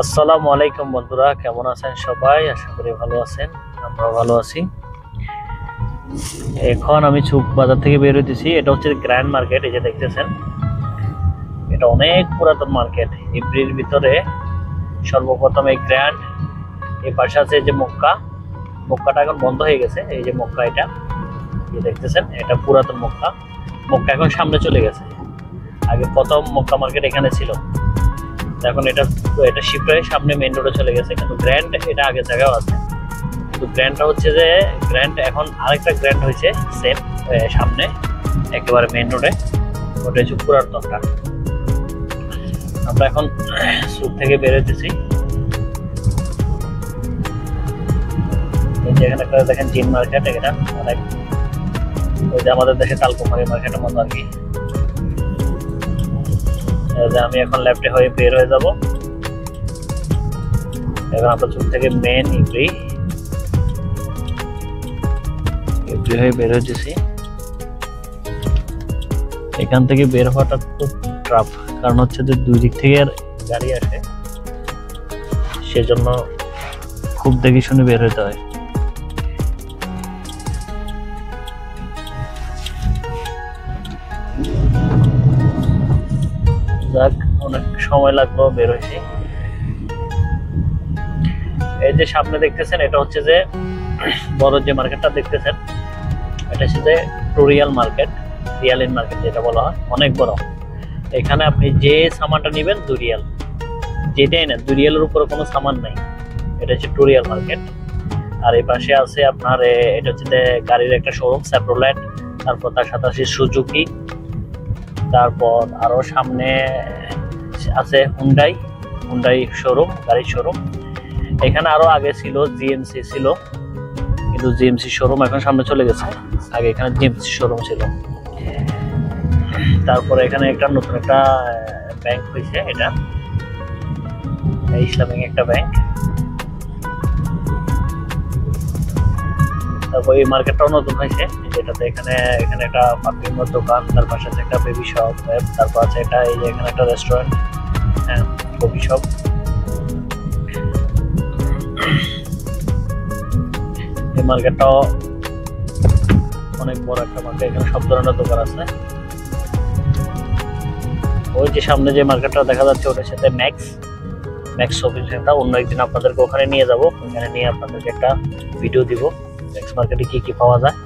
আসসালামু আলাইকুম বন্ধুরা, কেমন আছেন সবাই? আশা করি ভালো আছেন, আমরাও ভালো আছি। এখন আমি চুক বাজার থেকে বের হইতেছি। এটা হচ্ছে গ্র্যান্ড মার্কেট। এই যে দেখতেছেন, এটা অনেক পুরাতন মার্কেট। ইব্রির ভিতরে সর্বপ্রথম এই গ্র্যান্ড, এই পাশে আছে যে মক্কাটা এখন বন্ধ হয়ে গেছে। এই যে মক্কা, এটা দেখতেছেন, এটা পুরাতন মক্কা এখন সামনে চলে গেছে। আগে প্রথম মক্কা মার্কেট এখানে ছিল, এখন এটা শিফট হয়ে সামনে মেইন রোডে চলে গেছে। কিন্তু গ্র্যান্ড এটা আগের জায়গাও আছে, কিন্তু গ্র্যান্ডটা হচ্ছে যে গ্র্যান্ড এখন আরেকটা গ্র্যান্ড হয়েছে সেম সামনে একেবারে মেইন রোডে। ওটা হচ্ছে পুরাতনটা। আমরা এখন সুক থেকে বেরোতেছি। এখানে একটা দেখেন জিন মার্কেট, এটা অনেক ওই যে আমাদের দেশে কালকুমারী মার্কেটের মতো আর কি। আমি এখন লেফটে হয়ে বের হয়ে যাব। এখন আমরা চুপ থেকে মেন ইব্রি হয়ে বের হয়েছি। এখান থেকে বের হওয়াটা খুব টাফ, কারণ হচ্ছে যে দুই দিক থেকে গাড়ি আসে, সেজন্য খুব দেখে শুনে বের হতে হয়। যাক, অনেক সময় লাগলো, বের হয়েছি। এই যে সামনে দেখতেছেন, এটা হচ্ছে যে বড় যে মার্কেটটা দেখতেছেন, এটা হচ্ছে যে টোরিয়াল মার্কেট, রিয়ালিন মার্কেট যেটা বলা হয়, অনেক বড়। এখানে আপনি যে সামানটা নেবেন 2 রিয়াল, যেটাই নেন 2 রিয়ালের উপরে কোনো সামান নাই। এটা হচ্ছে টোরিয়াল মার্কেট। আর এই পাশে আছে আপনার এটা হচ্ছে যে গাড়ির একটা শোরুম, স্যাপ্রোলেট। তারপর তার সাথে আছে সুজুকি। তারপর আরো সামনে আছে হুন্ডাই শোরুম, গাড়ির শোরুম। এখানে আরো আগে ছিল জিএমসি ছিল, কিন্তু জিএমসি শোরুম এখন সামনে চলে গেছে। আগে এখানে জিএমসি শোরুম ছিল। তারপরে এখানে একটা নতুন একটা ব্যাংক হয়েছে, এটা ইসলামিক একটা ব্যাংক। তারপর এই মার্কেটটাও নতুন হয়েছে, যেটাতে এখানে একটা পারফিউমের দোকান, তার পাশে আছে একটা বেবি শপ, তারপর আছে এটা এই যে এখানে একটা রেস্টুরেন্ট, হ্যাঁ, কফি শপ। এই মার্কেটটাও অনেক বড় একটা মার্কেট, এখানে সব ধরনের দোকান আছে। ওই যে সামনে যে মার্কেটটা দেখা যাচ্ছে, ওটার সাথে ম্যাক্স শপিং সেন্টার। অন্য একদিন আপনাদেরকে ওখানে নিয়ে যাব, ওখানে নিয়ে আপনাদেরকে একটা ভিডিও দিব ম্যাক্স মার্কেটে কি কি পাওয়া যায়।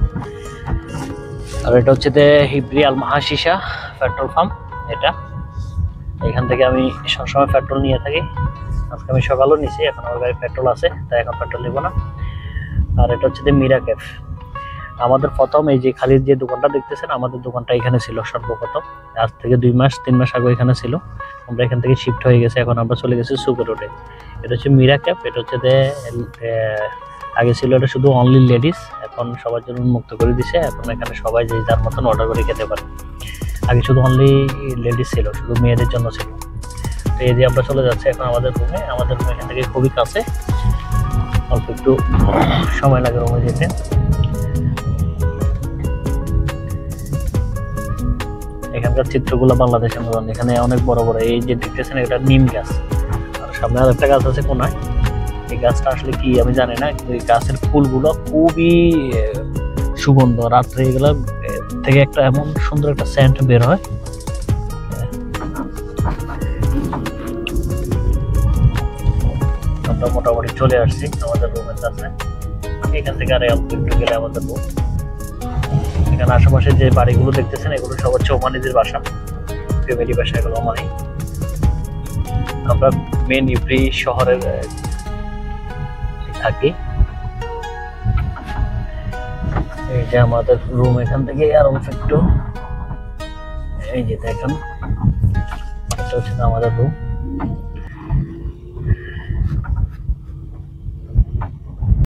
আর এটা হচ্ছে যে হিব্রি আল মাহাশিসা পেট্রোল পাম্প। এটা এখান থেকে আমি সবসময় পেট্রোল নিয়ে থাকি। আজকে আমি সকালেও নিছি, এখন আমার গাড়ি পেট্রোল আছে, তাই এখন পেট্রোল নেব না। আর এটা হচ্ছে যে মীরা ক্যাফ। আমাদের প্রথম এই যে খালির যে দোকানটা দেখতেছেন, আমাদের দোকানটা এখানে ছিল সর্বপ্রথম। আজ থেকে 2-3 মাস আগে এখানে ছিল। আমরা এখান থেকে শিফট হয়ে গেছে, এখন আমরা চলে গেছি সুক রোডে। এটা হচ্ছে মীরা ক্যাফ। এটা হচ্ছে যে আগে ছিল এটা শুধু অনলি লেডিস, এখন সবার জন্য উন্মুক্ত করে দিছে। এখন এখানে সবাই যে যার মতন অর্ডার করে খেতে পারে। আগে শুধু অনলি লেডিস ছিল, শুধু মেয়েদের জন্য ছিল। তো এই যে আমরা চলে যাচ্ছি এখন আমাদের রুমে। আমাদের রুম এখান থেকে খুবই কাছে, অল্প একটু সময় লাগে রুমে যেতে। এখানকার চিত্রগুলো বাংলাদেশের মতন। এখানে অনেক বড় বড় এই যে দেখতেছেন, এটা নিম গাছ। আর সামনে আর একটা গাছ আছে কোনায়। এই গাছটা আসলে কি আমি জানি না, কিন্তু এই গাছের ফুলগুলো খুবই সুগন্ধ। রাত্রে এগুলো থেকে একটা এমন সুন্দর একটা সেন্ট বের হয়। আমরা মোটামুটি চলে আসছি আমাদের রুমের কাছে। এখান থেকে আর অল্প একটু গেলে আমাদের রুম। এখানে আশেপাশে যে বাড়িগুলো দেখতেছেন, এগুলো সব হচ্ছে ওমানিদের বাসা, ফ্যামিলি বাসা এগুলো ওমানি। আমরা মেন ইব্রি শহরের থাকি। এই যে আমাদের রুম, এখান থেকে আর অল্প একটু, এই যে দেখেন, এটা হচ্ছে আমাদের রুম।